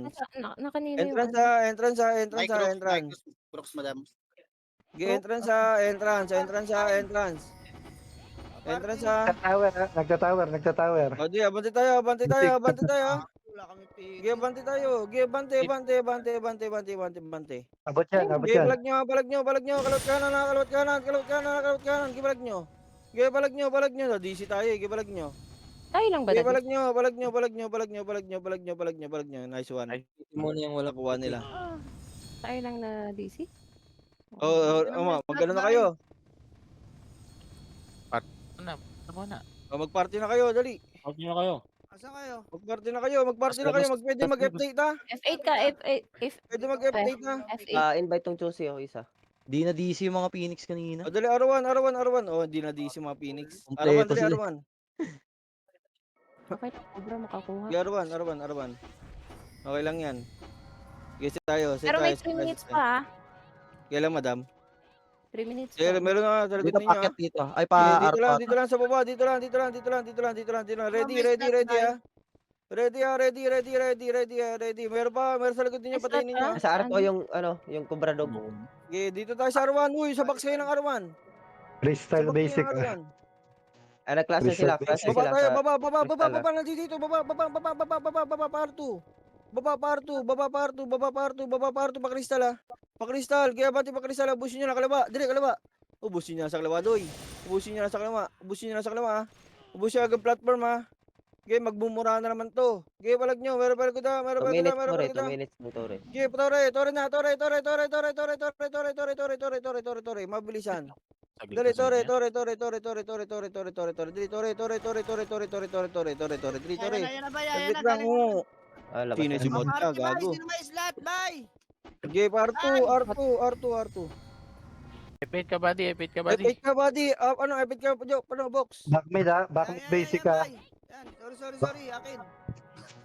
Nasa nakanino yung Entrance ano? Micros, Brooks, madam. Crook? Party. Nagta-tower, nagta-tower. O di, abante tayo. Wala kami Mm. piki. Abot yan, abot Sige, yan. balag nyo. Kalawat kanan. Gibalag nyo. Sige, balag nyo. DC tayo, gibalag nyo. Tayo lang ba Sige, dati? balag nyo. Nice one. Ay, muna yung walang Nakuha nila. Tayo lang na DC? Magano na kayo. Muna. Mag-party na kayo, dali. Huwag nyo na kayo. Asa kayo? Mag-party na kayo. Pwede mag-update na. F8 ka, F8. Pwede mag-update na. F8. Invite tong Chelsea isa. Di na DC yung mga Phoenix kanina. O dali, Arwan. Oh, hindi na DC mga Phoenix. Kompleto Dali, sila. Arwan. Okay, Cobra makakuha. Sige, Arwan. Okay lang yan. Sige, tayo. Pero may 3 minutes pa, Kailan, madam? 3 minutes Sige, pa. meron na. Sa likod Dito ninyo. packet dito. Ay pa Dito lang sa baba. Dito lang. Ready. Meron sa likod ninyo. Patayin ninyo. Sa Arto yung yung Cobra Dog. Sige, dito tayo sa Arwan. Uy, sa box kayo ng Arwan. Freestyle basic. Nagklase sila, klase Baba sila. tayo, sa- baba nandito. Baba parto. Pa-kristal. Kaya bati pa-kristal. Ubusin nyo na kalawa. Dili, kalawa. Ubusin nyo na sa kalawa, doy. Ubusin nyo na sa kalawa. Ubusin agad platform, ha. Okay, magbumura na naman to. Okay, balag nyo. Meron balag ko da. 2 minutes mo Tore. Okay, tore na. Tore. Mabilisan. Dali, tore. Dali, tore. Dali, tore. Ayan na ba? Saglit lang, oo. Labas Sino na. si Monta, gago. Sino may slot? Bye! Okay, R2. Epit ka, buddy. Epit ka, buddy. Epit ka, box. Back mid back Ayan, basic bye. Yan. Sorry. Akin.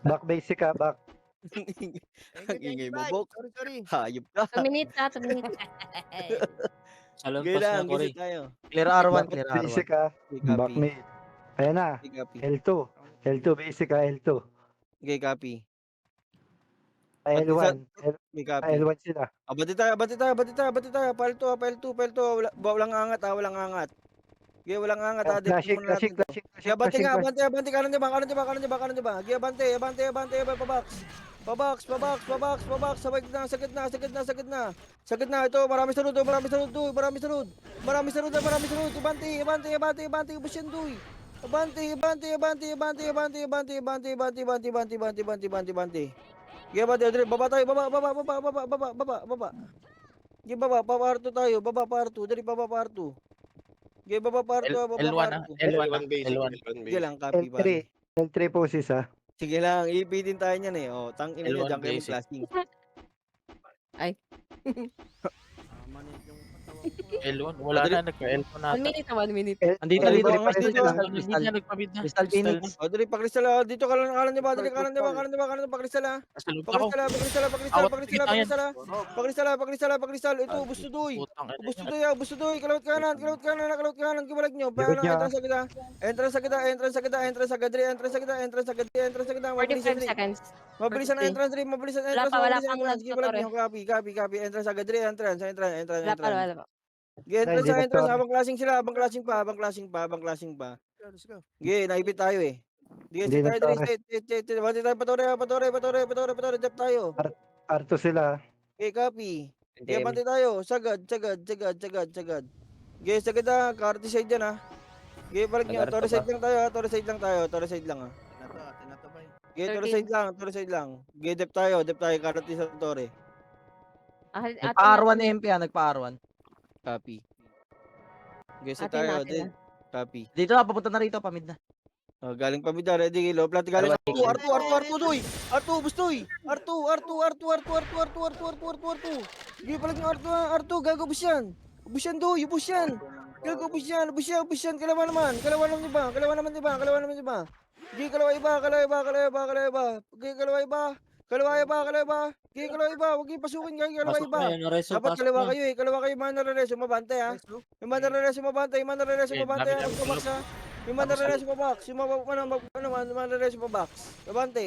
Back basic back. Ang ingay mo, Bye. box. Sorry. Hayop ka. 2 minutes ha, 2 minutes. Salon Okay pass na, lang, Cory. gisa tayo. Clear R1, Back clear basic R1. back mid. Ayan na. Okay, copy. L2 basic L2. Okay, copy. L1. Okay, copy. L1 sila. Bati tayo. Pile 2. Walang angat. Okay, walang angat. Flashing. Abante kanan di ba? Okay, abante, pabox. Sa gitna. Ito, marami sarod. Abante, ubos yan, duy. Abante. Okay, abante, baba tayo, baba. Okay, baba, pa-R2 tayo, baba pa-R2, dali baba pa-R2. Okay, baba pa-R2, L1 na. L1 Sige lang, copy ba? L3 poses Sige lang, ipitin tayo niyan eh. Oh, tangin niya, L1 diyan kayo basic. mag-classing. Ay. L1. Wala na. Nagka-L1 na. 1 minute na, 1 minute. Andito L3 dito. pa rin sila. Hindi na nagpabid na. Crystal Phoenix. O, dali, pakristal. Dito ka lang, kanan di ba? Dali, kanan di ba? Pakristal. Salon pa ako. Pakristal. Ito, ubos to doy. Putang ina Ubos niya. to doy. Kalawat kanan. Gibalag nyo. Entrance sa kita. Mabilis 45 seconds. ang entrance. Wala pang Gibalag nagtuturo. nyo. Copy. Entrance sa gadri. Entrance. Wala pa. Entrance. Habang klaseng pa. Let's go. Okay, naipit tayo eh. Hindi Sige, tayo. Bati tayo, patore. Jump tayo. R2 sila. Okay, copy. Okay, bati tayo. Sagad. Okay, sagad na. Karty side yan ha. Okay, balik nyo. Tore side lang tayo. Tore side lang ha. Tinatapay. Okay, 13. Tore side lang. Okay, dep tayo. Karty sa Tore. Nagpa-R1 MP nagpa-R1. Copy. Okay, sa Atin tayo. natin. Copy. Dito na, papunta na rito, pamid na. Oh, galing pa bida, ready low plat galing R2 doy. R2 bustoy. R2. Gi palag ng R2 gago bus yan. Ubus yan doy, ubus yan. Gago ubus yan. Kalawa naman di ba? Gi kalawa iba. Gi kalawa iba. Huwag niyo pasukin kayo, kalawa Pasok iba. na yun. Reso, Dapat pasok kalawa na. kayo eh. Kalawa kayo mga nare-reso, mabante ha. Yung mga nare-reso, mabante. Yung mga nare-reso, mabox ha. Yung mga nare-reso, mabox. Yung mga nare-reso, mabox. Mabante.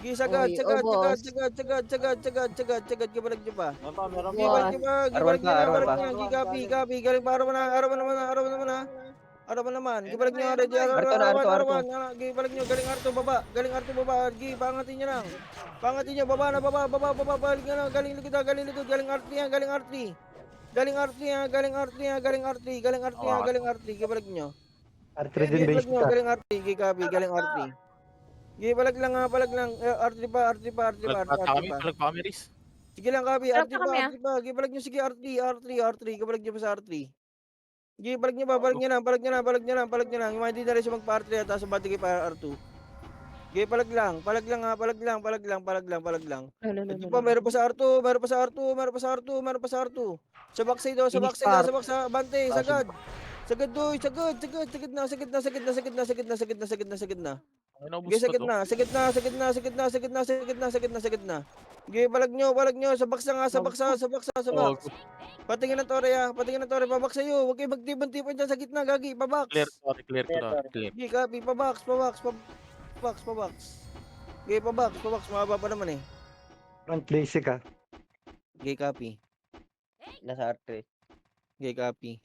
Gi sagad, Uy, sagad, ubos. sagad, gibalag nyo pa. Meron Gibalag nyo pa, gibalag nyo na, Arwan balag pa. nyo, gigapi, galing pa, araw naman, gibalag nyo, ready, arawan, gibalag nyo, galing Arto, baba, gi, pangatin nyo lang. Pangatin nyo, baba, balik nyo lang, galing likod, galing Arti yan, galing Arti, gibalag nyo. R3 din Gibalag basic nyo, ah. galing Arti, gigapi, galing Arti. Gibalag lang ha, palag lang, Arti pa. Palag pa kami, Riz. Sige lang, Kabi. Sarap RT na pa, kami, RT pa. Gibalag nyo, sige, R3. Gibalag nyo pa sa R3. Gibalag nyo pa, balag nyo lang. Yung mga hindi na rin siya magpa-R3 at tapos batigay pa R2. Palag lang ha, palag lang. Ito pa, meron pa sa R2. Sa backside daw, Phoenix Park. Bante, sagad. Sagad doy, sagad na. Ay, naubos Sige, ko to. sagad na. Sige, balag nyo. Sa baksa. Oh, Patingin ng tore, pabak sa'yo. Huwag kayo magtipan-tipan dyan sa gitna, gagi, pabaks. clear. Sige, copy, pabaks. Sige, pabaks, mababa pa naman eh. Front basic ah. Sige, copy. Nasa R3. Sige, copy.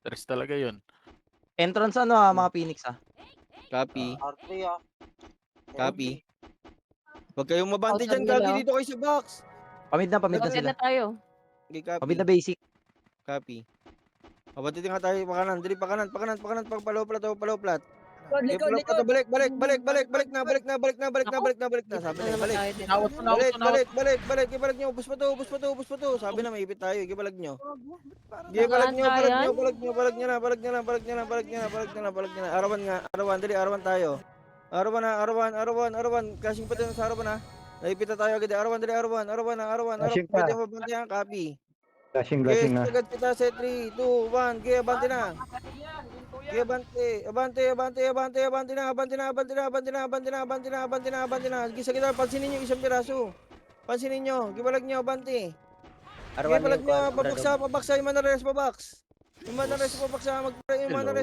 Riz talaga yun. Entrance mga Phoenix Copy. R3 ah. Copy. Huwag kayong mabante Outside dyan, nila, gagi, oh. dito kayo sa box. Pamid na Magkagad sila. na tayo. Sige, copy. Pamid na basic. Copy. Abante nga tayo pa kanan, dili pa kanan, paloplat. Likod. Balik na. Sabi na, balik. Nawat ko. Gibalag nyo, ubus pa to. Sabi na, maipit tayo, gibalag nyo. Gibalag nyo, balag nyo na. Arawan, dali, arawan tayo. Arawan, clashing pa tayo sa arawan ha. Naipit na tayo agad, arawan. Flashing pa. Pwede mo banti ang copy. Flashing Yes, na. agad kita sa 3, 2, 1, kaya abante na. Kaya abante na. Gisa kita, pansinin nyo isang piraso. Pansinin nyo, gibalag nyo, abante. Arwan Gibalag yung nyo, Cobra Dog. pabaksa, yung manares, pabaks. Yung manares,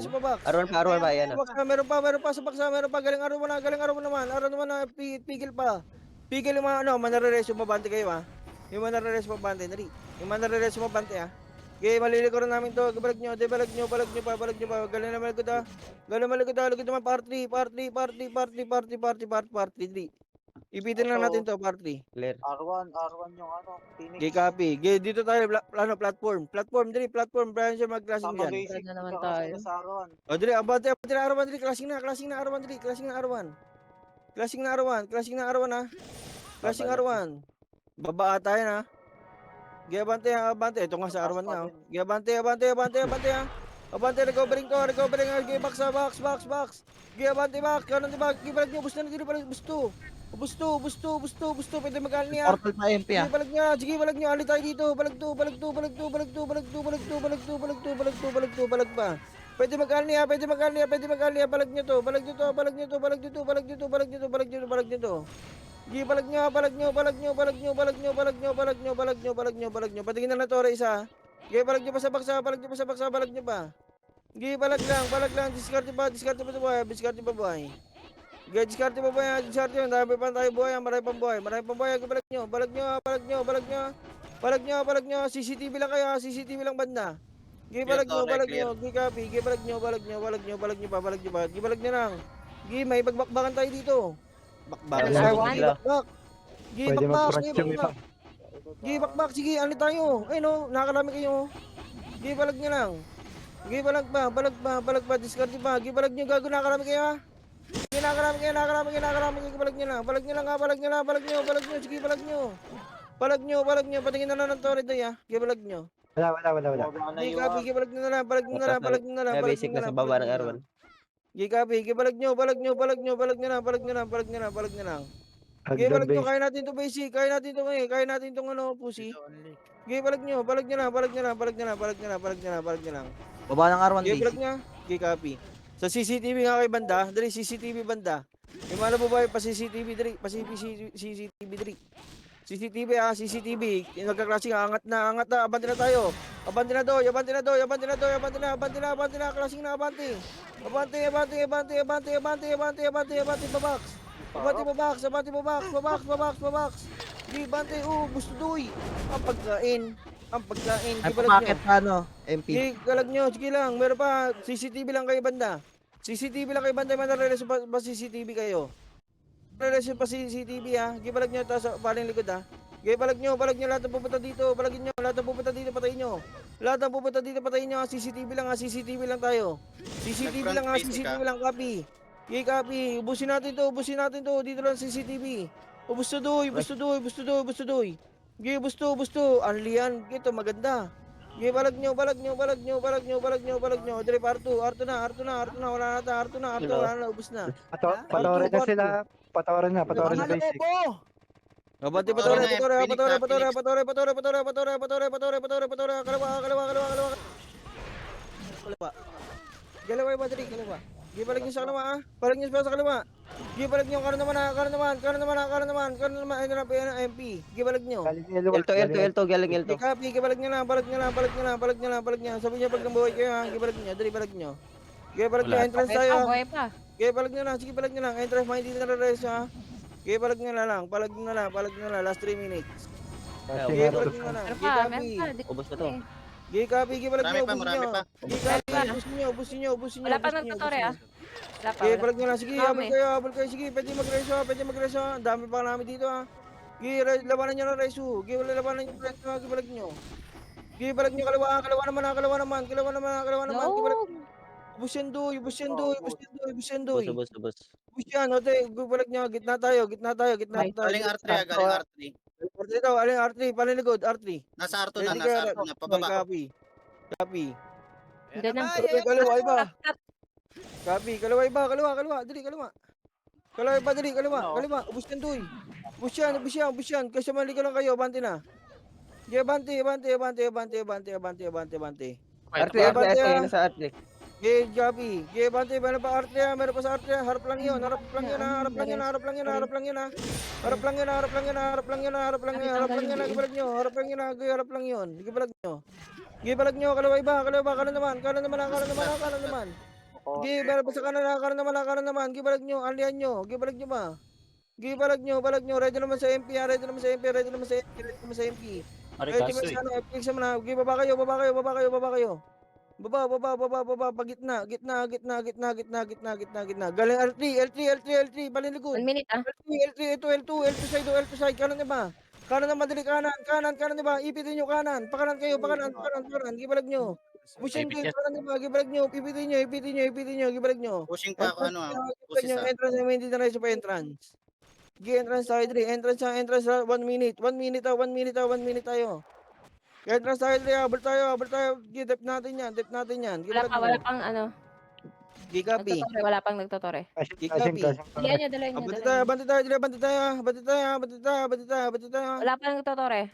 pabaks. Arwan ba? Yan ah. Pabaks na, meron pa sa baksa, galing araw naman, pigil pa. Pigil yung mga, manares, yung mabante kayo ha. Yung manares, mabante, dali. Yung manares, mabante ha. Okay, malilikuran namin to. Balag nyo pa. Galing naman likod ha. Likod naman party. Ipitin lang natin to, party. Clear. R1 yung Phoenix. Okay, copy. Okay, dito tayo, platform. Brian siya mag-classing Tama dyan. basic. Na naman Kakasya tayo. na sa R1. O, dali, abante na arawan, dali. Classing na arawan ha. Classing arawan. Baba tayo na. Abante. Ito nga sa arwan nga. Abante ha. Abante, recovering. Box. Abante, box. Kanan di ba? Gibalag nyo, bus to. Pwede mag-aal niya. Portal pa MP Sige, balag nyo. Ali tayo dito. Balag pa. Pwede mag-aal niya. Balag nyo to. Gi, balag nyo. Patingin na tore isa. Gi, balag nyo pa sa baksa. Gi, balag lang. Discard pa buhay. Gi, discard pa buhay. Dami pa tayo buhay. Marami pang buhay. Gi, balag nyo. CCTV lang kayo. CCTV lang banda. Gi, balag nyo. Gi, copy. Gi, balag nyo pa. Gi, balag nyo lang. Gi, may bagbakbakan tayo dito. Arwan Arwan? sila. Pwede mag-front yung iba. Bakbak, sige, ano tayo? Ay no, nakakarami kayo. Gi, balag nyo lang. Gi, balag pa, discard pa. Gi, balag nyo, gago, nakakarami kayo ha. Gi, nakakarami kayo, balag nyo lang. Balag nyo, sige, balag nyo. Patingin na ng tore doy ha. Gi, balag nyo. Wala. Baba na Gi, yung copy, gi, balag nyo na lang. May basic na sa baba ng Arwan. Gi, copy, gi, balag nyo lang. Gi, balag nyo, kaya natin to basic, kaya natin tong pussy. Gi, balag nyo lang. Baba ng R1 Gi, balag basic. nyo. Gi, copy. Sa CCTV nga kay banda, dali CCTV banda. Yung mga babae pa CCTV dali, pa CCTV dali. CCTV ha, CCTV. Nagka-clashing, angat na, abante na tayo. Abante na doy, abante na doy, abante na doy, abante na, clashing na, abante. Abante, babox. Abante, babox. Di, abante, gusto doy. Ang pagkain, Ay, di balag pamakit nyo. pa, ano, MP. Di, galag nyo, sige lang, meron pa, CCTV lang kayo banda. CCTV lang kayo banda, manareleso pa CCTV kayo. Relasyon pa si CCTV ha. Gibalag nyo ito sa paling likod ha. Gibalag nyo lahat ng pupunta dito. Balagin nyo, lahat ng pupunta dito, patayin nyo. Lahat ng pupunta dito, patayin nyo ha. CCTV lang ha, CCTV lang tayo. CCTV lang ha, CCTV lang, copy. Copy. Ubusin natin to. Dito lang CCTV. Busto doy. Busto. Anlian. Ito, maganda. Balag nyo. Dire, Arto na. Wala na, ubus na. Patawarin na sila. Patawarin na basic. Abante, patore. Kalawa. Galawa yung battery, kalawa. Gibalag nyo sa kalawa ha. Balag nyo sa kalawa. Gibalag nyo, karon naman. Ayun na, MP. Gibalag nyo. Elto, galing Elto. Copy, gibalag nyo lang. Balag nyo. Sabi nyo pag nabuhay kayo ha. Gibalag nyo, dali balag nyo. Gibalag nyo, entrance tayo. Buhay pa. Balag nyo lang. Sige, balag nyo lang. Entrance, hindi na res ha. Palag nyo na lang. Last 3 minutes. Flashing Balag Arto. nyo na lang. Meron pa. Ubos na to. Copy, balag nyo. Marami pa. Ubusin nyo. Wala pa nagtutore ah. Wala pa. Balag nyo lang. Sige, habol kayo. Sige, pwede mag-reso. Ang dami pa namin dito ha. Labanan nyo na reso. Labanan nyo na reso. Balag nyo. Balag nyo, kalawa naman. No. Busin doy. Ubos. Busin, ote, balag nyo. Gitna tayo. Galing R3 galing R3. Aling R3, palinigod, R3. Nasa R2 na, pababa. Copy. Hindi na. Kalawa iba. Copy, kalawa. Dali, kalawa. Ubus yan, doy. Ubus yan. Kasi mali ka lang kayo, abante na. Abante. Arte, sa Arte. Copy. Abante, meron pa arte ha, meron pa sa arte ha. Harap lang yun. Harap lang yun. Gibalag nyo, kalawa iba, kanan naman. Gibalag pa sa kanan naman. Gibalag nyo, alian nyo. Gibalag nyo. Ready naman sa MP. Ready naman sa MP. Ready naman sa ano, FX naman ha. Baba kayo. Baba, gitna. Galing L3, palinligod. 1 minute ah. L2 side, kanan niya ba? Kanan naman, dali, kanan niya ba? Ipitin nyo kanan, pakanan kayo, pakanan, gibalag nyo. Pusin ko yung kanan niya ba, gibalag nyo, ipitin nyo, gibalag nyo. Pushing pa ako Gibalag nyo, entrance na hindi na rin sa entrance. Entrance tayo, dali, entrance 1 minute. 1 minute tayo. Entrance tayo, dali, habol tayo. Dep natin yan. Wala pang ano. Copy. Wala pang nagtutore. Flashing. Dalihan nyo. Abante tayo. Wala pang nagtutore.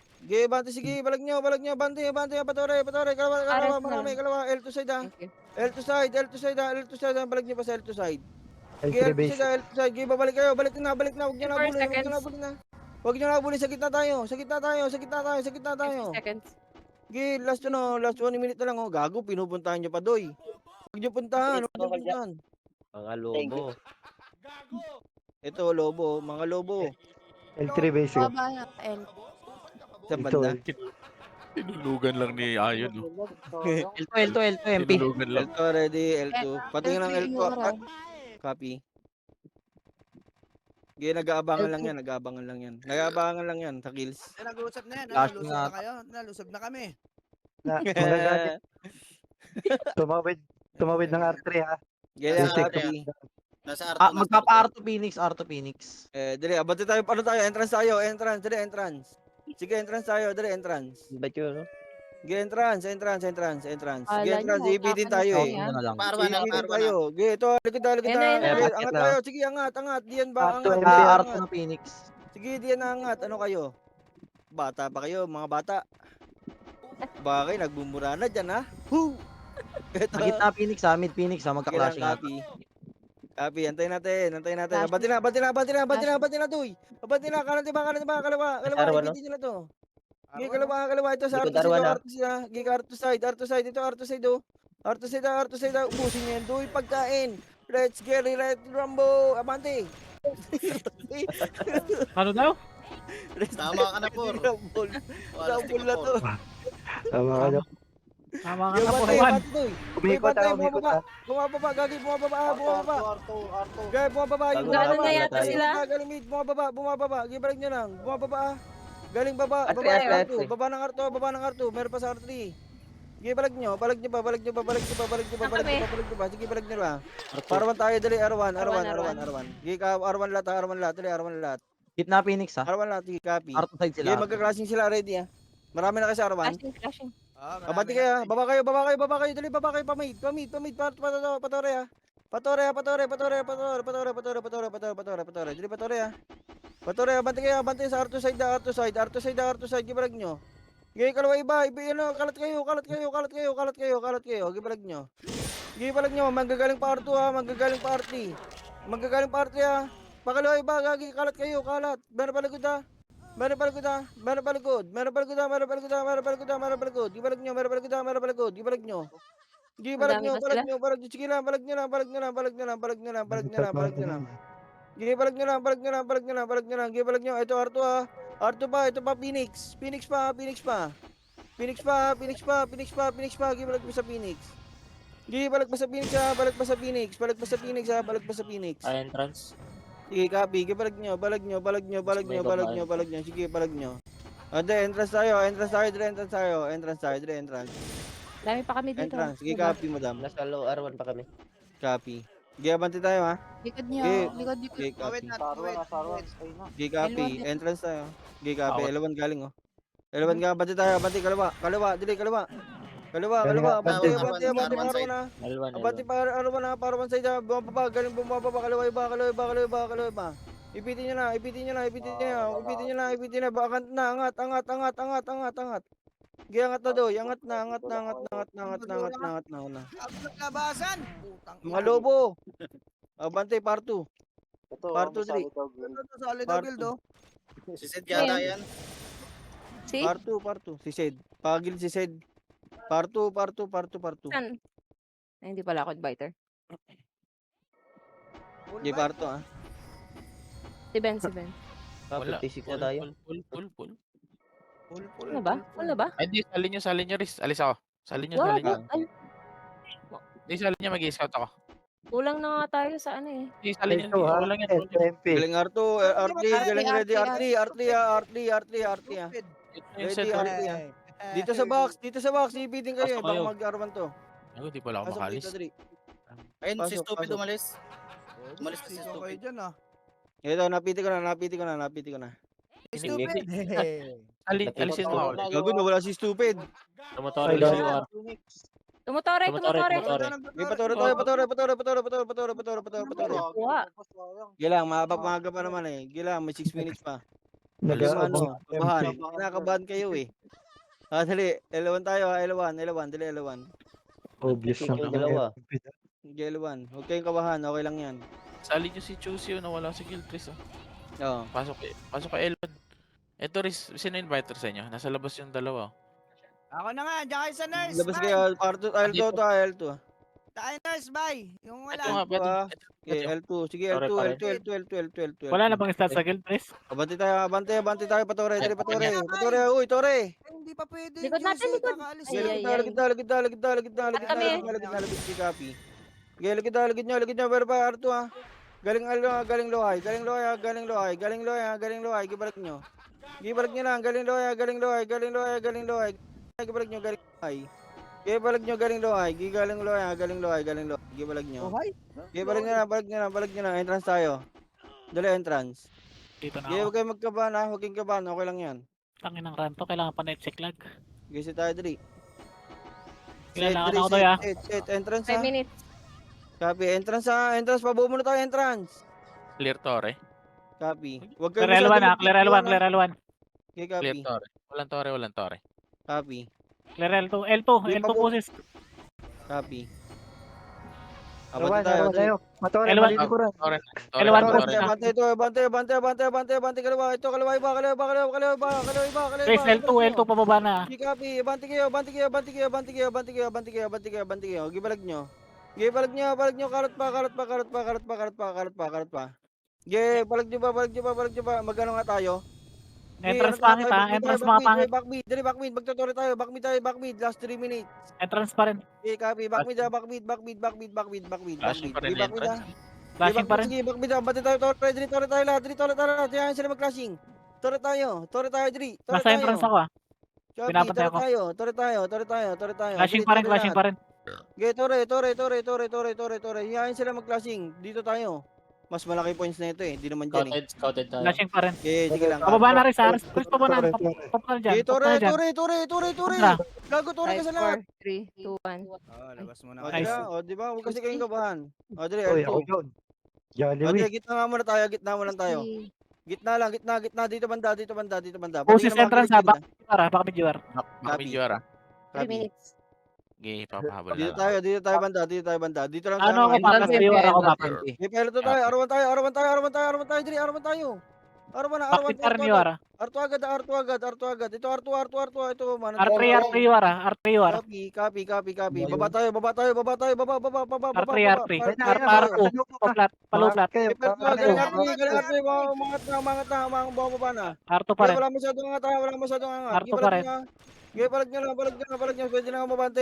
Sige, balag nyo, abante, patore, kalawa, marami, L2 side ha. Thank you. L2 side, balag nyo pa sa L2 side. L3 basic. L2 side, babalik kayo, balik na, huwag nyo na 4 abulin, seconds. Huwag nyo na abulin, sa gitna tayo. 50 seconds. Last 1 minute na lang, gago, pinupuntahan nyo pa, doy. Huwag nyo puntahan. Mga lobo. Ito, mga lobo. L3 basic. Sa Ito. banda. Tinulugan lang ni Ayon. Elto, MP. Tinulugan lang. L2 ready, L2. Patingin ng L2. Copy. Nag-aabangan lang yan sa kills. Nag-uusap na yan. Last Nalusog na. na kayo. Nalusog na kami. Magagalit. Tumawid ng R3 ha. Basic. Copy. Nasa R2 na. Magpapa-Arto Phoenix. Dali, abante tayo. Entrance tayo. Entrance. Sige, entrance tayo. Dali, entrance. Ba't yun, no? Entrance. Ipitin tayo eh. Ano na lang. Parwa na. Ipitin tayo. Ito, likod tayo. Yan na. Angat tayo. Sige, angat. Diyan ba? Arto, Angat. MD. Arto ng Phoenix. Sige, diyan na angat. Ano kayo? Bata pa kayo, mga bata. Bakit? Nagbumura na dyan, ha? Woo! Ito. Sa gitna Phoenix ha, mid Phoenix ha, magka-clashing natin. Copy. Copy, antayin natin. Flash. Abante na, Tuy. Abante na, kanan tiba, kalawa. Arwan, no? Ipitin nyo na to. Gi, Arwan, kalawa. Ito sa Likod Arto Arwan, side, ah. Arto side. Gi, Arto side. Ito, Arto side, oh. Arto side, ubusin nyo yan. Tuy, pagkain. Let's get it, right, Rambo. Abante. Ano daw? Tama ka na, Por. Rumble. Wala, Rumble na to. Tama ka na. Tama ka Gi, na po, abante, Juan. Tuy. Umikot Bantay, ah, umikot ah. Bumababa, Gagi, bumababa. Gagi, bumababa. Bago Yung na bumababa. yata Galing sila. Galing mid, bumababa. Gi, balik nyo lang. Bumababa. Galing baba, Arte, baba ng arte, Arto. arte. Baba ng Arto. Meron pa sa R3. Sige, balik nyo pa. Sige, balik nyo pa. Parawan tayo, dali, Arwan. Sige, Arwan lahat, dali, Arwan lahat. Gitna Phoenix ha. Arwan lahat, sige, copy. Arto side Sige, sila. magka-clashing sila, ready ah. Marami na kasi Arwan. Flashing. Abati kayo, baba kayo, dali, baba kayo, pamid, patore ah. Patore, dali, patore ah. Patore, abante sa Arto side, gibalag nyo. Gigi, kalawa iba, ano, kalat kayo, gibalag nyo. Gibalag nyo, manggagaling pa R2 ha, manggagaling pa R3 ha. Pakalawa iba, gagi, kalat kayo, kalat. Meron paligod ha. Meron paligod. Gibalag nyo, gibalag nyo. Gibalag nyo, sige lang, balag nyo lang. Gibalag nyo, ito R2 ha. R2 pa, ito pa Phoenix pa. Gibalag mo sa Phoenix. Gibalag pa sa Phoenix ha. Entrance. Sige, copy. Gibalag nyo. Sige, balag nyo. Ade, entrance tayo. Dami pa kami dito. Sige, copy, madam. Nasa low R1 pa kami. Copy. Sige, abante tayo ha. Likod nyo. Okay. Likod. Sige, Wait, copy. wait. Sige, copy. L1. Entrance tayo. Sige, copy. L1 galing oh. L1 ka, abante tayo. Kalawa. Abante, parawan na. L1, Abante, parawan na. Parawan side ha. Bumababa, kalawa iba. Ipitin nyo na. Bakant na. Angat. Sige, angat na doy. Angat na. Labasan. Putang Mga lobo. Abante, part 2. Part 2, 3. Solid Part build oh. Si Seth yata yan. See? Part 2. Si Sed. Pagil si Sed. Part 2. Saan? Ay, hindi pala ako advisor. Sige, part 2 ah. Si Ben. Wala. 56 na tayo. Full. Ano ba? Ay, di, salin nyo, Riz. Alis ako. Salin nyo. Ay, Di, salin nyo, mag-i-scout ako. kulang na nga tayo sa ano eh. Di, salin nyo. Ito ha. Walang yan. SMP. Galing R2. R3. Galing ready. R3 ah. Ready, R3 ah. Dito sa box. Ipitin kayo. Pasok Baka kayo. mag-arman to. Ako, di pala ako Pasok makalis. dito, Dri. Ayun, si Pasok, Stupid pasok. umalis. Umalis na si Sisigaw kayo Stupid. dyan ah. Ito, napiti ko na. Stupid. Alisin mo ako. Gago, nawala si Stupid. Ay, daw. Tumutore. May patore tayo. Kuha. Gilang, maaga pa naman eh. Gilang, may 6 minutes pa. Nag-aabang. Kabahan. Kinakabahan kayo eh. Dali. L1 tayo ha. Dali L1. Obvious Yung lang. dalawa. L1. Huwag kayong kabahan. Okay lang yan. Salin nyo si Chusio na wala si Guild, Riz. Oo. Pasok kay Elon. Eto, Riz, sino inviter sa inyo? Nasa labas yung dalawa. Ako na nga, diyan kayo sa nurse. Labas bye. kayo. L2. Tayo nurse, bye. Yung Ito wala. nga, pwede. Okay, L2. Sige, Sorry, pare. L2. Wala na bang stat sa guild, Chris? Abante tayo. Patore. Dali, patore. Ay. Patore, uy, tore. Hindi pa pwede. Likod natin, Juicy, likod. kakaalis Ay, yun. ay. Lagid si Kapi. Lagid nyo, pero pa Arto ha. Galing lohay. Gibalag nyo lang, galing lohay. Gibalag nyo, galing lohay. Gibalag nyo. Oh, hi. Gibalag nyo lang, entrance tayo. Dali entrance. Dito na Huwag ako. kayong magkabahan ha, okay lang yan. Tangin ng ranto, kailangan pa net check lag. Gisi tayo, dali. Kailangan ako doy ah. Set, entrance 5 ha. minutes. Copy, entrance ha, pabuo muna tayo, entrance. Clear Tore. Copy. Huwag Clear masyado L1 ah, clear L1, magpipilian, clear L1. Okay, Clear copy. Tore. Walang Tore. Copy. Clear L2, L2 Di pa po- poses. Copy. Abante tayo, G. Matore, Kailan- mali likuran. Toren. Kailan Toren. Toren. Toren. Abante ito, abante, kaliwa, ito, kaliwa iba, Trace, L2, L2 pababa na. Copy, abante kayo. Gibalag nyo. Balag nyo, karat pa. Balag nyo ba, magano nga tayo? Entrance pangit ha, entrance mga pangit. Backmid, magtuturo tayo, backmid, last 3 minutes. Entrance pa rin. Copy, backmid. Flashing pa rin yung entrance. Flashing pa rin. Sige, backmid, bati tayo, tore tayo lahat, Diyan sila mag-clashing. Tore tayo, Dri. Nasa entrance ako ah. Pinapatay ako. Tore tayo. Flashing Dri, pa rin, tore flashing lahat. pa rin. Okay, tore. Hiyain sila mag-clashing. Dito tayo. Mas malaki points na ito eh. Di naman dyan eh. Scouted tayo. Flashing pa rin. Okay, sige lang. Pababa na rin sa Ars. Chris, pababa na. Pop na dyan. Okay, Pop na dyan. tore. Na. Gago, tore ka 5, sa lahat. 4, 3, 2, 1. Labas muna O, kayo. Nice. di ba? Huwag kasi kayong kabahan. O, Dre, Uy, ako L2. yun. Jolly O, Dre, Wee. gitna nga muna tayo. Gitna lang. Dito banda. Poses Pati ka entrance mga ha. gilid-gilid, Baka medyo war. Baka medyo ara. 3 minutes. Okay, papahabol Dito na. tayo banda. Dito lang Ano ako tayo. mapa? Entrance Medyo war ako mapa. Okay, pero to tayo. Arawan tayo, Dre. Arawan tayo. Arawan. Bakit pa rin medyo war ah. Arto agad. Ito, Arto. Ito, man. R3 war ah. R3 war. Copy. Baba tayo. Baba. R3. R2. Plat. Palo plat. Kayo, Galing Arto. Umangat na. Baba na. R2 pa rin. Wala masyadong angat. Arto pa rin. Balag nyo. Pwede na mabante.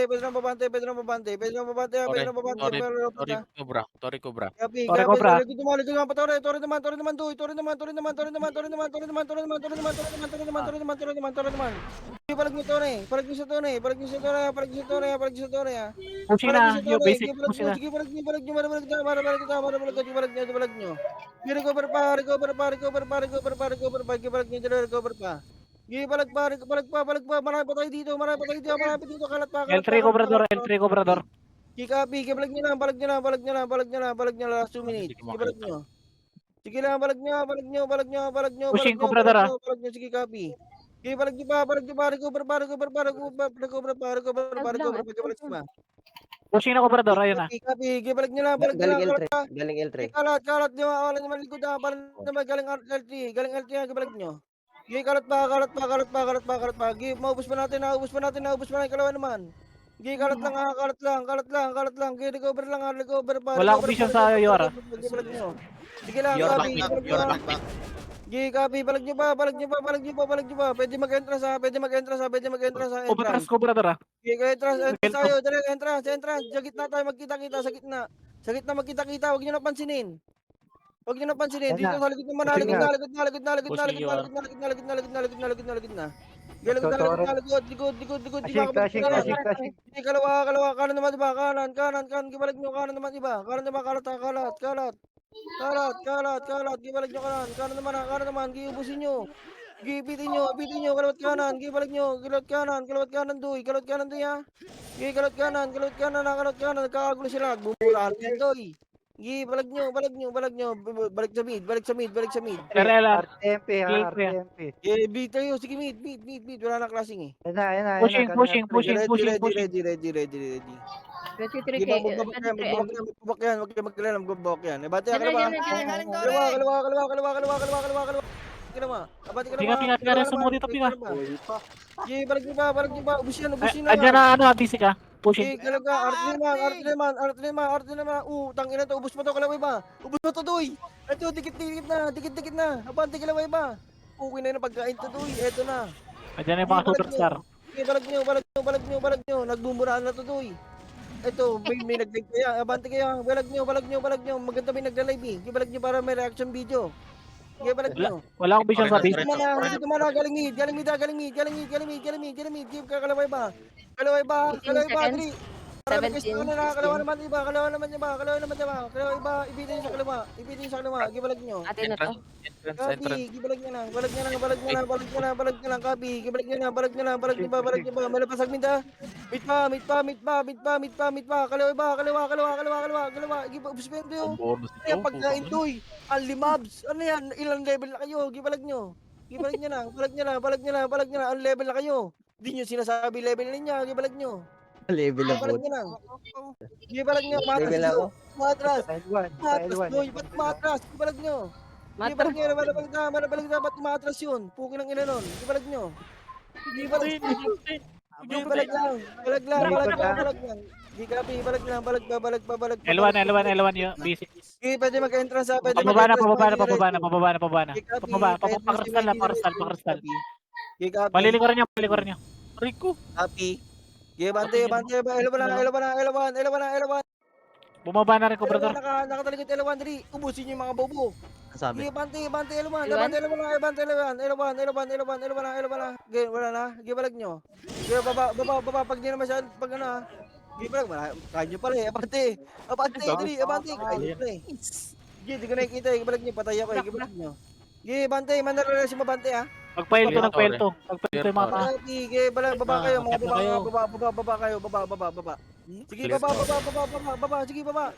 Tori Cobra. Copy. Tore Cobra. Ligod naman pa, Tore naman, Tore naman. Balag nyo, Tore. Balag nyo sa Tore, ah. Pushing na. Yung basic. Pushing na. Sige, balag nyo. Recover pa. Balag pa. Marami pa tayo dito. Kalat pa. L3 Cobrador. Kikapi, balag nyo lang. Last 2 minutes. Balag nyo. Sige lang, balag nyo. Pushing Cobrador ah. Balag nyo, sige, copy. Sige, balag nyo pa. Recover pa. Pushing na Cobrador. Ayun na. Copy, balag nyo lang. Galing L3. Kalat nyo. Wala nyo malikod na. Galing LT, balag nyo. Sige, kalat pa. Sige, maubos pa natin. Kalawa naman. Sige, kalat lang. Sige, recover pa. Wala akong vision sa Yora. Sige lang, copy. Sige, copy. Balag nyo pa. Pwede mag-entrance ha. Umatras Cobrador ah. Sige, entrance tayo. Direct entrance. Sa gitna tayo magkita-kita. Sa gitna magkita-kita. Huwag nyo napansinin. Dito sa likod naman. Likod na. Likod. Flashing. Sige, kalawa. Kanan naman, diba? Kanan. Gibalag nyo. Kanan naman, diba? Kalat. Gibalag nyo kanan naman. Giubusin nyo. Gipitin nyo. Kalawat kanan. Gibalag nyo. Kalawat kanan, Doy ha. Gi, kalawat kanan. Nagkakagulo sila. Bumurahan yan, Doy. Gi, balag nyo. Balik sa mid. RLR. RTMP ha, RTMP. Mid tayo. Sige, mid. Wala na classing eh. Ayan na. Pushing. Ready. 23K. Magbabak yan. Huwag kayo magkalala. Magbabak yan. Bate, Diyan kalawa. Galing Tore. Kalawa. Abati ka naman. Pingat ka rin sa mga dito, pingat. Sige, balag nyo ba? Ubus yan. Andyan na ano, busy ka. Pushing. Sige, kalaga. Arte naman. Tangina to. Ubus mo to, kalaway ba? Ubus mo to, Doy. Ito, dikit na. Abante, kalaway ba? Okay na yun ang pagkain to, Doy. Eto na. Andyan na yung mga superstar. Sige, balag nyo. Nagbumuraan na to, Doy. Ito, may nag-live kaya. Abante kayo. Balag nyo. Maganda may nagla-live eh. Balag nyo para may reaction video. Sige, balag nyo. Wala akong vision sa Dito basic. mana, galing mid. Give ka kalaway ba? Kalaway ba? 15 Dali. 17, Kalawa naman iba. Kalawa iba. Ibitin sa kalawa. Gibalag nyo. Atin na to. Entrance. Kapi, gibalag nyo lang. Balag nyo lang. Kapi, gibalag nyo lang. Balag nyo ba? Malapasag mid ha. Mid pa. Kalawa. Suspendo yun. Kaya pagkain doy. Unlimabs. Ano yan? Ilang level na kayo? Gibalag nyo. Balag nyo lang. Ang level na kayo. Di nyo sinasabi level niya. Gibalag nyo. Level na Balag bot. nyo lang. Sige, balag nyo. Matras Level na ako. nyo. Matras. Pa L1. Pa Matras, L1. Doy. Ba't matras? Sige, balag nyo. Sige, Matra. balag nyo. Balag na. Ba't matras yun? Pukin ng ina nun. Sige, balag nyo. Sige, balag. Sige, balag lang. Balag lang. Balag lang. Sige, copy. Balag lang. Balag pa. L1 yung basic. Sige, pwede mag-entrance ha. Pwede Pababa na, mag-entrance. pababa na. Sige, copy. Pababa, Pwede pakristal na, pakristal. Sige, copy. Palilikuran nyo. Rico. Copy. Sige, bante. L1. Bumaba na rin, Kobrador. Nakatalikod L1, dali. Ubusin nyo yung mga bobo. Ang sabi. Sige, bante L1. L1? L1. Sige, wala na. Sige, balag nyo. Sige, baba. Pag di na masyad, pag ano ha. Sige, balag. Kaya nyo pala eh. Abante, dali. Abante. Kaya nyo pala eh. Sige, di ko nakikita eh. Balag nyo, patay ako eh. Sige, balag nyo. Sige, bante. Mandala si mabante ha. Pagpail to yung mga pa. Sige, baba kayo. Baba kayo. Baba. Sige, baba. Sige, baba.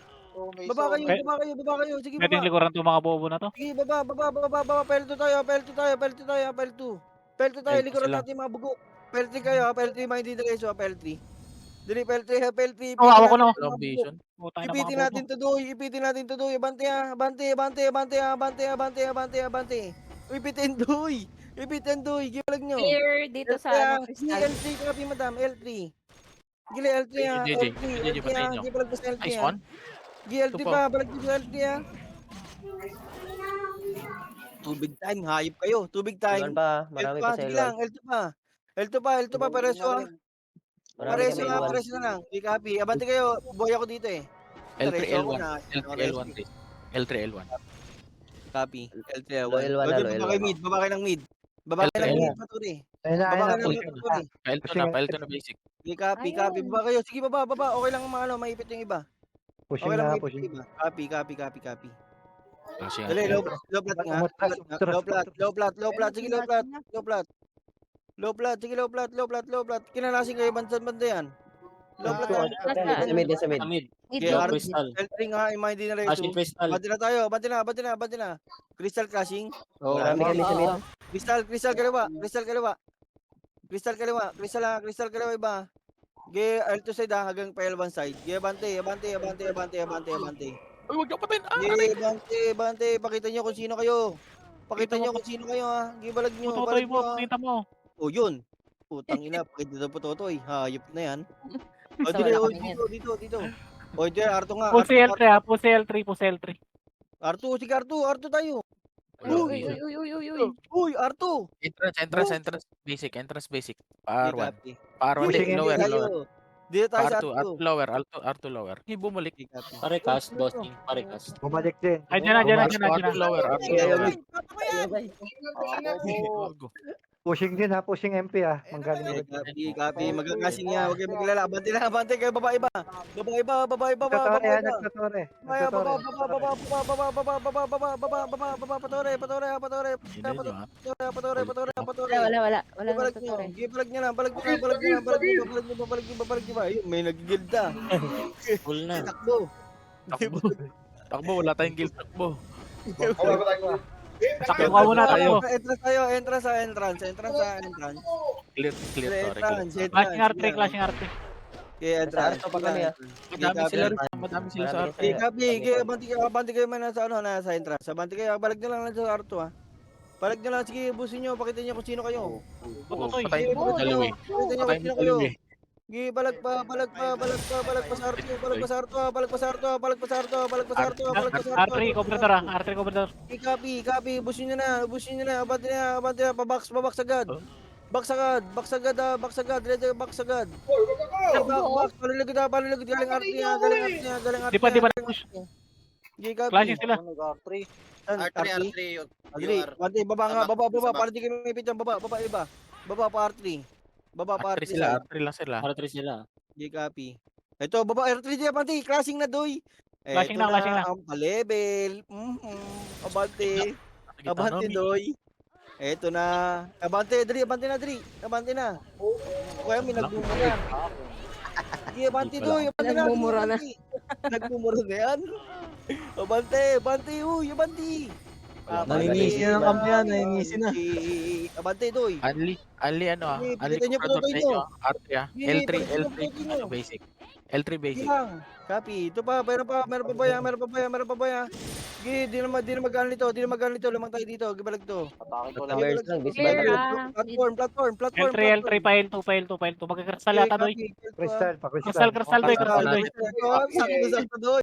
Baba kayo. Sige, Pwedeng baba. likuran to mga bobo na to. Sige, baba. Pelto tayo. Pelto tayo. Likuran natin mga bugok. Pelti kayo. Pelti mga hindi diretso. Pelti. Dili, pelti. Oh, hawak ko na. Long vision. Putang na Ipitin mga natin bobo. to, Doy. Abante. Ipitin, Doy. Gilag nyo. Clear dito sa ano, crystal. L3, copy, madam. L3. Gili, L3 ha. JJ, patayin nyo. Gibalag pa sa L3 Nice ha. one. GLT Ito po. pa, balag sa LT ha. Tubig time, hayop kayo. Tubig time. L1 pa. Marami pa sa Sige L1. lang, L2 pa, pareso ha. Marami Pareso kami na, L1. pareso na lang. Di copy. Abante kayo, boy ako dito eh. L3, Pareso ako L1. na. L3, L1. L3, L1. Copy. LT, Low L1 na, low Baba kayo L1. mid, baba kayo ng mid. Baba kayo ng L1. mid, Paturi. Ayun na, Baba ayun na. kayo ng Push. mid, Paturi. Pa-L2 na basic. Di copy. Ayun. Baba kayo. Sige, baba. Okay lang mga ano, maipit yung iba. Pushing Okay lang na, maipit pushing. yung iba. Copy. Kasi Dali, low plat nga. Low plat. Sige, low plat. Sige, low plat. Kinalasin kayo banda yan. Low plat ha. Nasa Sa mid, sa mid. mid. Okay, Low. L3 nga, yung mga hindi na reto. Bati na tayo, bati na. Crystal crashing. Marami kami sa mid. Crystal kaliwa. Crystal kaliwa iba. Ge, L2 side ha, hanggang pa L1 side. Ge, abante. Uy, huwag niyo patayin. Ge, abante. Pakita nyo kung sino kayo. Ha. Ge, balag nyo. Tutoy mo, ha. pakita mo. O, yun. Putang ina, pakita daw po Totoy. Hayop na yan. O, Basta wala kami niyan. dito. O, dyan, Arto nga. Pull si L3 ha, pull si L3. Arto tayo. Uy. Uy, Arto. Entrance. Basic. R1. Copy. R1. Pushing Lower. Dito tayo sa R2. Arto. R2 lower. Hindi bumalik. Copy. Parekas, bossing. Parekas. Bumalik din. Ay, dyan na. R2 lower. R2 lower. Pushing din ha, pushing MP ha. Manggaling din. Copy. Magkakasing niya. Huwag kayo maglala. Abante kayo. Baba iba. Nagtatore ha, nagtatore. Wala na tutuloy. Balag niya lang. Balag niyo ba? Ayun, may nagigilda. Full na. Takbo, wala tayong guild. Takbo. Sakyo ka muna, takbo. Entrance. Clear, sorry. Clashing RT. Okay, entrance. Sa Arto pa kami, ah. Madami sila sa RT. Okay, copy. Abante kayo man nasa entrance. Abante kayo. Balag nyo lang sa Arto ha. Balag nyo lang. Sige, busin nyo. Pakita nyo kung sino kayo. Tutoy. Patayin mo dalawi. Pakita nyo kung Patayin sino mo kayo. dalawi. Sige, balag pa sa Arto. R3, Kobrador ha, R3 Kobrador. Copy. Busin nyo na. Abante na. Babaks agad. Box agad. Diretso box agad. Box. Palilagod. Galing RT ha. Di pa push. Sige, copy. Clashing sila. R3. Bante, baba nga. Baba. Para di kayo mipit yan. Baba iba. Baba pa R3. R3 sila. R3 lang sila. Para 3 sila. Sige, copy. Ito, baba R3 dyan, Bante. Clashing na, Doy. Clashing Eto na. ang pa-level. Abante, Doy. Eto na. Abante na. Kaya may nagmumura. Sige, abante, Doy. Nagmumura na. Nagmumura na yan. Abante. Uy, abante. Naninisi na ng kampo yan, naninisi na. Abante, Doy. Ali ano ah. Sige, Ali pilitin niyo, Comprador pilitin sa niyo. inyo. RT ah. Sige, L3, pilitin niyo, L3. pilitin niyo. Ano basic? L3 basic. Lang. Copy. Ito pa, meron pa, meron pa ba yan, meron pa ba yan, meron pa ba yan? Sige, di na magano nito, di na magano nito, lamang tayo dito, gibalag to. Numbers lang, bis Clear, balik. ah. Platform. L3, L3, pa L2, pa L2, pa L2. Magkakristal yata, Doy. Crystal, pa Kristal, kristal, Doy, kristal, Doy. Sakto, Doy.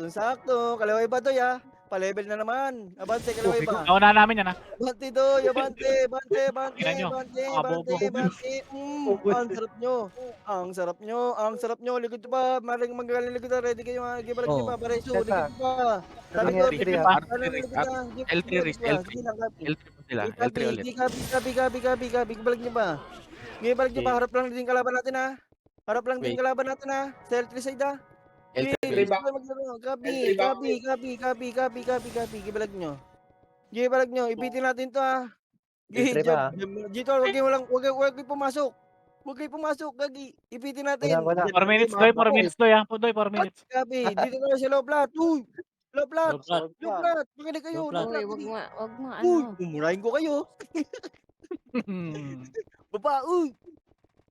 Sakto. Kalaway ba, Doy, ha? Pa-level na naman. Abante, kalaway ba? Nauna namin yan, ha. Abante, Doy, abante. Tingnan nyo, mga bobo. Ang sarap nyo. Likod pa, maring magaling likod na. Ready kayo, ha? Gibalag Oh. niyo pa, pareso. Yes, Likod pa. Ano Sabi yan, ko, L3, likod ah? pa. Likod pa. L3 risk, L3. L3 pa sila. L3 ulit. Gabi. Gibalag niyo ba? Gibalag niyo ba? Harap lang din kalaban natin, ha? Harap lang din Wait. kalaban natin, ha? Sa L3 side, ha? L3 basic. Gabi. Gibalag nyo. Ipitin natin to, ha? L3 ba, ha? Dito, wag kayo pumasok. Huwag kayo pumasok, Gagi. Ipitin natin. Wala. 4 minutes, Doy, 4 minutes, Doy, ha. Doy, 4 minutes. Gabi, dito tayo sa low plat. Uy! Low plat. Low plat. Low plat. Makinig kayo. Low plat. Low plat. Wag mo, Uy! ano. Umurahin ko kayo. Baba, uy!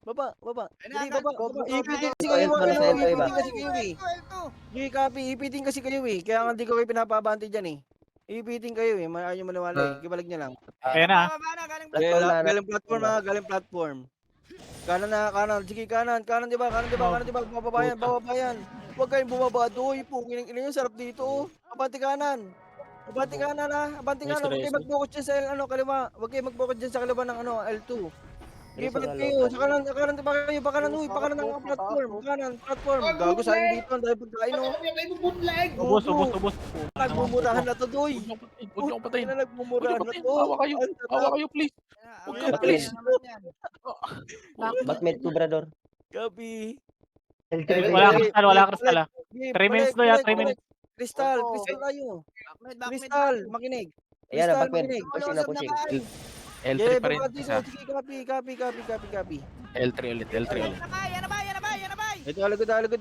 Baba. Dali, baba. Ipitin kasi kayo. Ipitin kasi kayo, eh. Hindi, Kapi. Ipitin kasi kayo, eh. Kaya nga hindi ko kayo pinapabante dyan, eh. Ipitin kayo, eh. Ayaw maniwala, eh. Gibalag niya lang. Ayan na, ha. Platform na, Galing platform. Kanan. Sige, kanan, di ba? Bababayan. Huwag kayong bumaba doy. Pungin ina nyo, sarap dito. Oh. Abante kanan, ha. Abante kanan. Huwag kayo mag-focus dyan sa kaliwa. Huwag kayo mag-focus dyan sa kaliwa ng L2. Sige, balik kayo. Sa kanan, di ba kayo? Pakanan ng platform. Platform. Gago sa akin dito. Dahil pagkain, oh. Ubus. Nagmumurahan na to, doy. Huwag niyo akong patayin. Nagmumurahan na to. Hawa kayo, please. Huwag kayo, please. Batmed Cobrador. Gabi. Wala kristal, ha. 3 minutes, Doy, ha. 3 minutes. Kristal tayo. Kristal, makinig. Ayan na, Kristal, Batmed. makinig. Pushing. L3 pa rin isa. Sige, copy. L3 ulit. Yan na ba? Ito, alagod na. L3.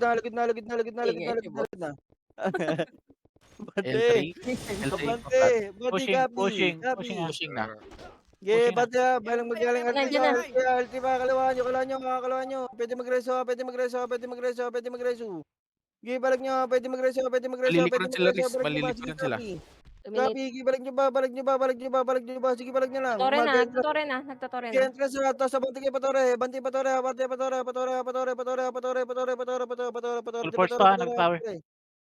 Bante, Pushing, Gabi. Pushing na. Yeah, bante, magaling Nandiyan na. Altiba, kalawan nyo. Pwede magreso. Sige, balik nyo, pwede magreso. Malilikuran sila, Riz. Malilikuran sila. Gabi, balik nyo ba? Sige, balik nyo lang. Nagtotore na. Sige, entrance na, tapos abante kayo, patore. Full force to, ha. Nag-tower.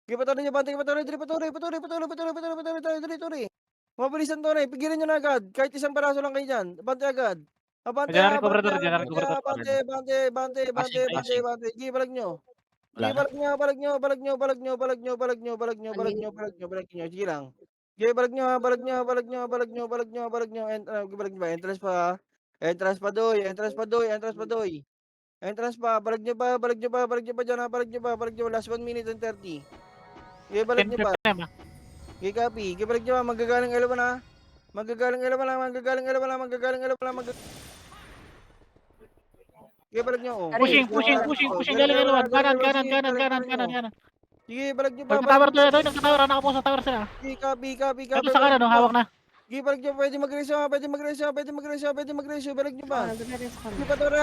Sige, patore nyo, bante, patore. Mabilisan to, eh. Pigilan nyo na agad. Kahit isang paraso lang kayo dyan. Abante agad. Abante. Diyan na rin, Cobrador, diyan na rin, Cobrador. Bante. Sige, balik nyo. Wala Sige, na. balag nyo. Sige lang. Sige, balag nyo. Balag nyo ba? Entrance pa. Entrance pa, doy. Balag nyo pa dyan, ha. Balag nyo. Last 1 minute and 30. Sige, balag nyo pa. 10:50 na, ha. Sige, copy. Sige, balag nyo pa. Magagaling elevan, ha. Sige, balag nyo. Oh. Pushing, galing ilawan. Kanan. Sige, balag nyo pa. Nagtatower, Doy, nagtatower, nakapo sa tower sila. Sige, copy. Ito sa kanan, no, hawak na. Sige, balag nyo. Pwede magreso. Balag nyo pa. Nagre-rest kami. Sige, patore.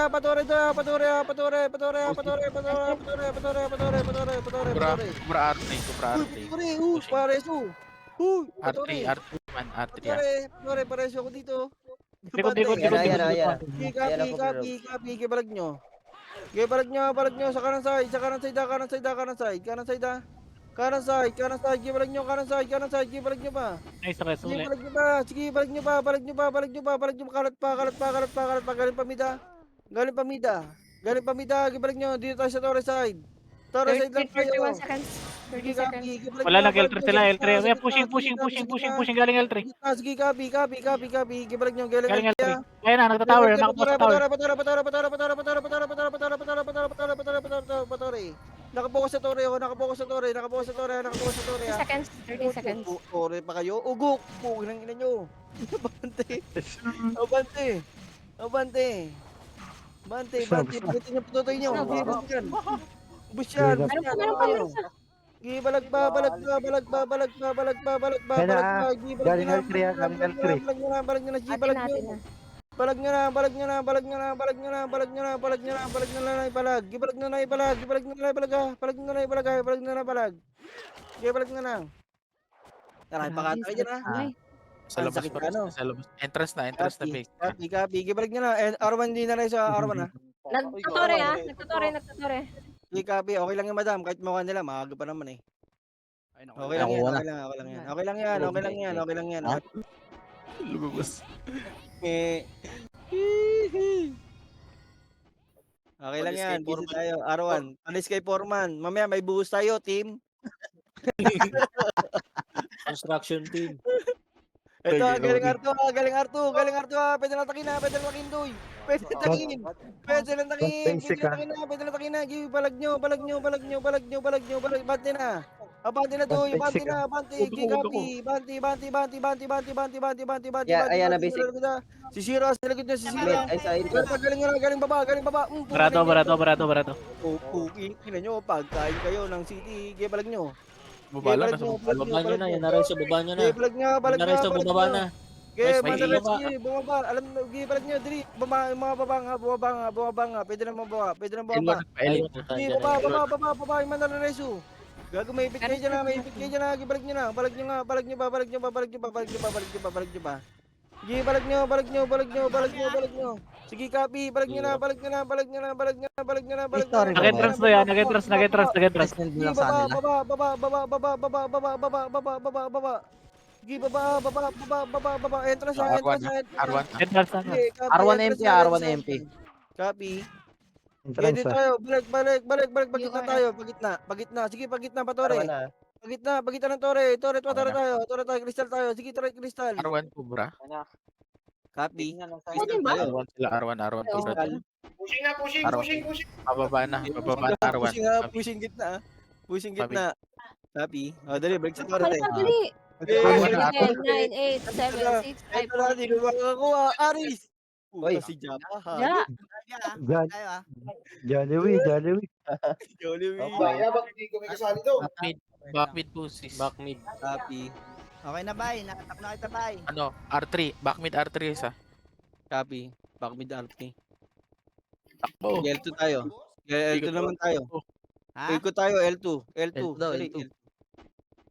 Kubra RT. Pareso. R3 man. R3 ah. Pareso ako dito. Likod. Ayan. Copy. Sige, balag nyo. Sa kanan side. Kanan side. Sige, balag nyo pa. Nice rest ulit. Sige, balag nyo pa. Kalat pa. Galing pa mida. Gibalag nyo. Dito tayo sa Torres side. Torres side lang tayo. 31 seconds. 30 seconds. Wala nag-L3 sila, L3. Ayan, pushing, galing L3. Sige, copy. Gibalag nyo. Galing L3. Ayan na, nagtatower, nakapo sa tower. Nakapokus sa tore ako. 30 seconds. 30 seconds. Tore pa kayo. Ugok. Pugin ang ina nyo. Abante. Pagdating yung putotoy nyo. Ubus yan. Meron pa. Gi balag pa, balag pa, balag pa, balag pa, balag pa, balag pa, Kaya balag na, pa. Gi balag galing nyo na, L3 ah, galing balag nyo L3. na, balag nyo na, balag nyo na, Gi Atin balag natin nyo. na. Balag nyo na, balag nyo na, balag nyo na, balag nyo na, balag nyo na, balag nyo na, balag nyo na, ibalag. Gi balag nyo na, ibalag. Gi balag nyo na, ibalag ah. Balag nyo na, ibalag ah. Balag nyo na, balag. Gi balag nyo na. Tara, Grabe, pakatay dyan sakit ah. sa kamay. Sa Ang labas sakit pa ka, rin. no? Sa labas. Entrance na Copy, big. copy, copy. Gi balag nyo na. R1 din na rin sa R1 ah. Nagtutore ah. Nagtutore. Gi copy. Okay lang yan, madam. Kahit mukha nila, maaga pa naman eh. Okay lang yan, Nakuha na. okay lang, okay lang yan. Okay lang yan, okay lang yan, okay lang yan. Ha? Lumabas. Eh. Okay lang Palis yan, kay busy Foreman. tayo. R1, palis kay Foreman. Mamaya may buhos tayo, team. Construction team. Ito, Sige, galing Odi. Arto, galing Arto, galing Arto. Pwede na takin na, pwede na takin, Doy. Pwede na takin. Pwede na takin, Basic, pwede na takin na, pwede na takin na. Give, balag nyo, balag nyo, balag nyo, balag nyo, balag nyo, balag. Bante na. Abante na, Doy, bante Basic na, bante. Udo ko, Kikapi, bante, bante, bante, bante, bante, bante, bante, bante, bante, Yeah, bante, ayan na, bante, basic. bante, bante. Si Siro, sa likod niya, si Siro. Mid, ay sa intro. Galing nga, galing baba, galing baba. Barato. Ina nyo, pagkain kayo ng city, give, balag nyo. Bubala na sa Baba nyo na, yan na rin sa baba nyo na. Give, balag nga, balag Yan na rin nga, sa balag baba nyo. na. Okay, May Madalas, baba. bumaba. Alam mo, gibalag nyo, dali. Mga baba nga. Pwede na mababa, pwede na mababa. Ay, L1. puta, Hindi, dyan na yun. baba, yung Mandalaresu. Gago, may ipit kayo dyan na, gibalag nyo na. Balag nyo nga, balag nyo ba. Gibalag nyo. Sige, copy, balag nyo na. History ba ba? Nag-entrance to yan. Nag-entrance. Send mo lang sa kanila. Baba. Gi, baba. Entrance Sa na, R1 entrance na. Entrance na. Sige, copy, R1 entrance MP, na, R1 entrance na. MP. Copy. Entrance Dito ah. tayo, balik, pagitna tayo, pagitna. Sige, pagitna pa, Tore. Arwan na. Pagitna ng Tore. Tore tayo, Crystal tayo. Sige, Tore, Crystal. R1 po, bra. Copy. Ako Crystal din ba? tayo. R1 sila, R1 po. Oo. Crystal. Pababa na R1. Pushing gitna. Pushing gitna. Copy. O, dali, balik sa Tore. Palitan, dali. Okay. R1 na, 10, 9, 8, 7, 6, 5, Ito na, di ko makakuha. Aris! Uy. Puta si Japa, ha? Ja. Jan, Tayo ah. Jollibee. Jollibee. Back mid po, sis. Back mid. Copy. Okay na, bay. Nakatak na kita, bay. Ano, R3. Back mid R3 isa. Copy. Back mid RP. Takbo. L2 tayo. L2 naman tayo. Ha? Ikot tayo, L2. L2 daw, Dali, L2.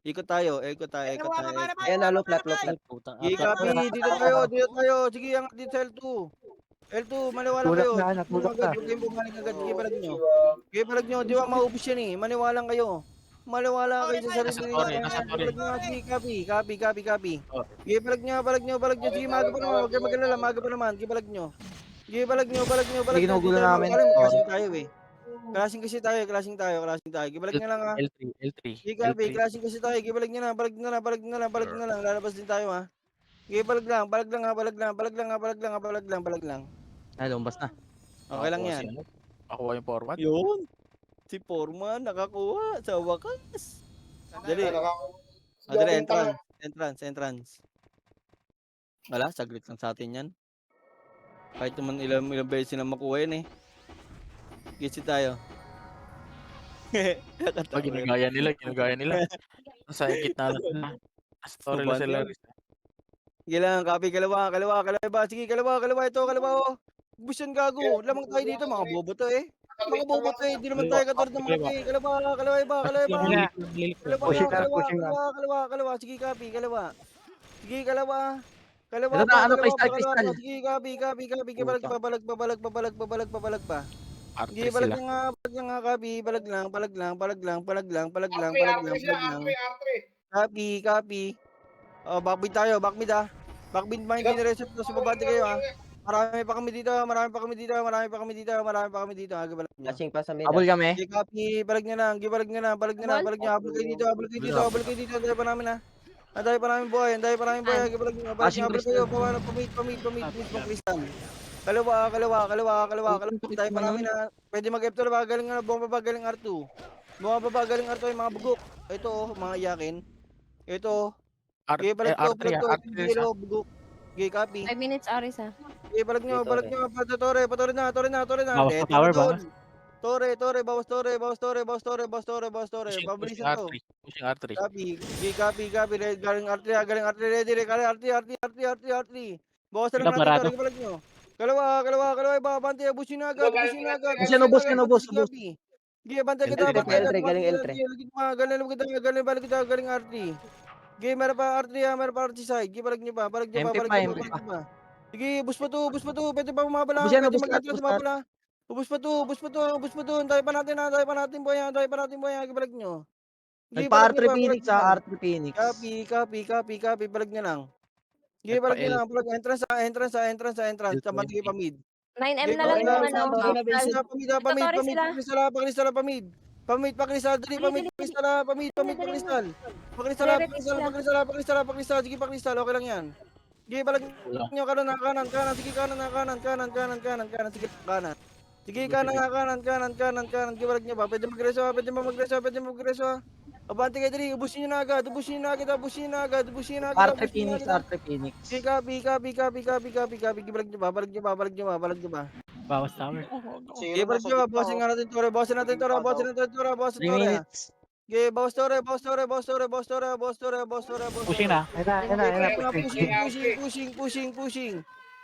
Ikot tayo. Ayan na, low flat. Putang Sige, copy. Dito tayo. Sige, angat dito sa L2. L2, maniwala Tulak kayo. na, natulak na. Huwag kayong bumalik agad. Sige, balag nyo. Di ba maubos yan eh. Maniwalang kayo. Maniwala kayo sa sarili nyo. Nasa Torre. Balag nyo. Sige, copy. Oh. Sige, balag nyo. Sige, maaga pa naman. Huwag kayo mag-alala. Maaga pa naman. Sige, balag nyo. Sige, balag nyo. Hindi ginugulo namin. Klaseng tayo eh. Klaseng tayo. Gibalag nyo lang ha. L3. Sige, copy. Klaseng kasi tayo. Gibalag nyo na. Balag nyo lang. Lalabas din tayo ha. Sige, balag lang. Ay, lumabas na. Okay lang yan. Makuha yung forward. Yun. Si Foreman nakakuha sa wakas. Dali. Dali, entrance. Wala, saglit lang sa atin yan. Kahit naman ilang beses sila makuha yan eh. Gitsi tayo. Oh, ginagaya nila. Nasa gitna lang sila. Nasa story lang sila. Sige lang, copy, kalawa. Sige, kalawa ito, oh. Bus yan, gago. Lamang tayo dito, mga bobo to eh. Di naman tayo katulad ng mga to eh. Kalawa iba. Pushing na. Kalawa. Sige, copy, kalawa. Ito na, ano, Crystal. Sige, copy. Balag pa. R3 Sige, sila. balag nga, copy. Balag lang. Copy. Oh, backmid tayo, backmid ah. Backmid mga hindi reset sa babante kayo ah. Marami pa kami dito. Agabalag nyo. Flashing pa sa mid. Abol kami. Sige, copy. Balag nyo lang. Balag nyo. Habol kayo dito. Anday pa namin ah. Anday pa namin buhay. Agabalag nyo. Flashing Habol kayo. Pamit. Pang kristal. Kalawa. Anday pa namin ah. Pwede mag-F2 na ba? Galing nga. Bumaba galing R2. Yung mga bugok. Ito oh, mga iyakin. Ito. Okay, balag R3 isa. bugok. Okay, copy. 5 minutes, Aris ha. Okay, balag nyo. Patore na. Bawas pa tower ba? Tore, bawas tore, bawas tore, bawas tore, bawas tore, bawas tore. Pushing Pabilisan to. R3. Pushing R3. Copy. Galing artery, galing artery, ready, artery. Bawasan lang Ikaw, natin to, parado. regabalag nyo. Kalawa, iba, bante, busin na agad. Ubos yan, ubos. Sige, bante L3, kita, bante L3, galing L3. galing artery. Sige, meron pa artery side. Sige, balag nyo pa. MP pa, MP pa. Sige, bus pa to. Pwede pa bumabala. Ubos yan, Pwede ubos lahat, mag-entras, ubos lahat. bumabala. Ubus pa to. Tayo pa natin, boya. Gibalag nyo. Nagpa-R3 Phoenix sa R3 Phoenix. Copy. Balag nyo lang. Balag nyo lang. Balag entrance. Taman sige pa mid. 9M na lang yung ano, Bawal. Pakristal, pamid. Pakristal, dali, Dali, pakristal. Sige, pakristal, okay lang yan. Sige, balag nyo, kanan, sige, kanan. Sige, kanan. Sige, kanan. Sige, balag nyo ba? Pwede magreso. Abante kayo dali, ubusin nyo na agad. R3 Phoenix, R3 Phoenix. Sige, copy. Balag nyo ba? Bawas tower. Sige, balag nyo ba? Bawasin natin tore. 3 minutes. Okay, bawas tore. Pushing na.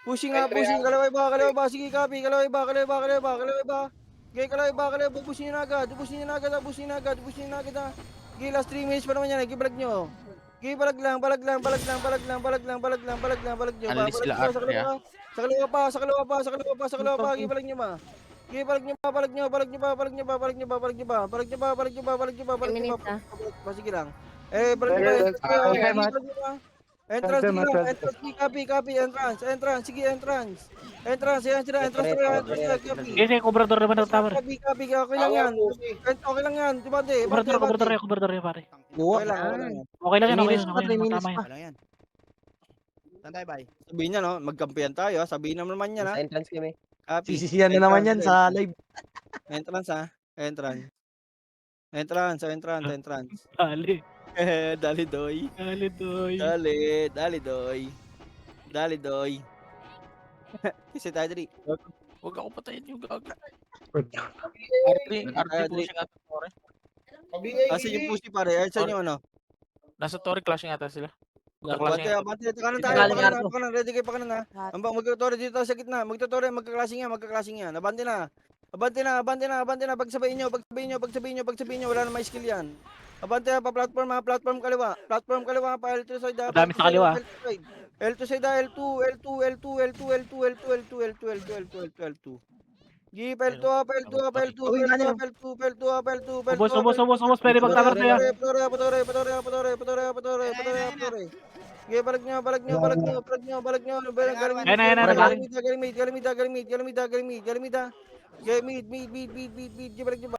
Pushing. Kalaway ba? Sige, copy. Kalaway ba? Okay, kalaway ba? Pushing na agad. Okay, last 3 minutes pa naman yan. Gibalag nyo. Okay, balag lang. Balag nyo. Alis sila R3, ah. Sa kaliwa pa. Gibalag nyo ba? Okay, balag nyo ba? 10 minutes na. Sige lang. Balag nyo ba? Entrance, copy. Entrance. Sige, entrance. Yan sila. Copy. Sige, kubrador naman ng tower. Copy. Okay lang yan. Diba, Kubrador yan, pare. Buwa. Okay lang. Okay lang yan, okay Minutes lang. pa, 3 Tama minutes yan. pa. Wala yan. Saan tayo, bay? Sabihin niya, no? Magkampihan tayo. Sabihin naman niya, Sa entrance kami. Copy. Sisisiyan na naman yan sa live. Entrance. Dali. Dali, doy. Dali, doy. Kasi tayo dali. Huwag ako patayin yung gago. Good. R3 pushing ata Torre. Asan yung pusi pare? Asan yung ano? Nasa Torre clashing ata sila. Clashing Abante, kanan tayo. Galing Pakanan, ready kayo pakanan ha. Ambang magtutore dito sa gitna. Magka-clashing yan. Abante na. Pagsabayin nyo. Wala na may skill yan. Abante pa platform kaliwa pa L2 side. Madami sa kaliwa. L2 side, L2. Give L2 up. Ubos. Pwede mag-tower na yan. Patore. Sige, balag nyo. Ayan na. Galing mid. Okay, mid. Balag nyo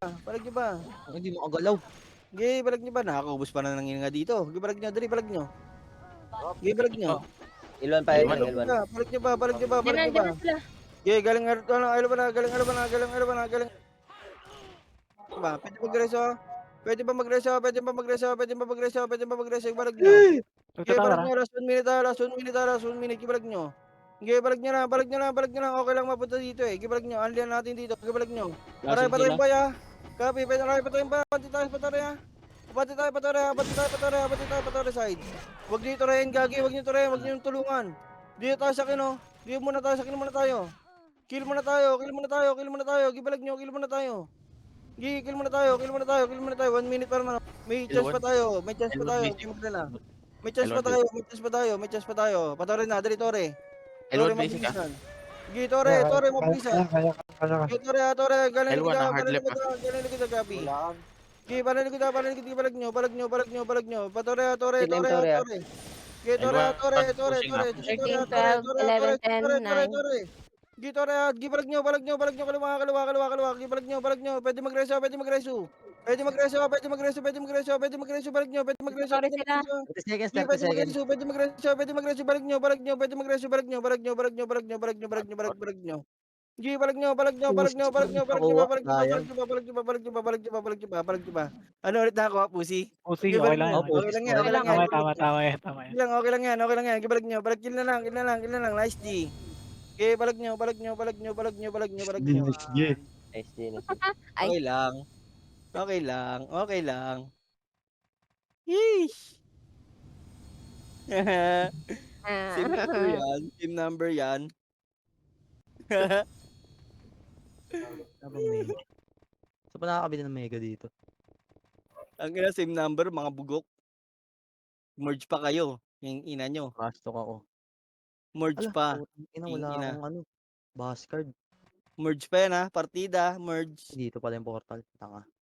ba? Hindi mo kagalaw. Okay, balag nyo ba? Nakakaubos pa na nang nga dito. Okay, balag nyo. Okay, balag nyo. Ilwan pa, Ilwan. Ilwan. Balag nyo ba? Diyan na sila. Okay, galing ba? Pwede ba magreso? Balag nyo. Okay, balag nyo. Last 1 minute. Balag nyo. Okay, balag nyo lang. Okay lang mapunta dito eh. Balag nyo. Anlian natin dito. Okay, balag nyo. Paray pa ya. Copy. Paray pa tayo. Pati tayo patore side. Huwag dito rin, gagi. Huwag nyo tulungan. Dito tayo sa akin, oh. Dito muna tayo. Kill muna tayo. Gibalag nyo, kill muna tayo. Kill muna tayo. 1 minute para naman. May chance pa tayo. May chance pa tayo. Patore na, dali tore. L1 basic ka. Sige, tore, mabilisan. Kaya. Sige, tore, galing L1 ang hard left, kita, gabi. Sige, balag nyo. Patore. Sila yung tore, ah. Sige, tore. 13, 12, 11, 10, 9. Sige, tore, gibalag nyo, kaliwa. Gibalag nyo. Pwede magreso. Balag nyo. Sorry sila. 30 seconds, 30 Pwede seconds. magreso. Balag nyo. Balag nyo. Sige, balag nyo. Ano ulit na ako, pusi? Pusi, okay lang yan. Okay lang yan. Tama yan. Okay lang yan. Balag nyo. Kill na lang. Nice D. Okay, balag nyo. Nice din. Ay. Okay lang. Okay lang. Okay lang. Yeesh. Team number yan. Team number yan. Abang mega. Saan pa nakakabili ng mega dito? Ang ina same number, mga bugok. Merge pa kayo. Yung ina nyo. Rastok ako. Merge Ala, pa. putang ina, Yung wala ina. akong ano. Boss card. Merge pa yan ha. Partida. Merge. Dito pala yung portal. Tanga.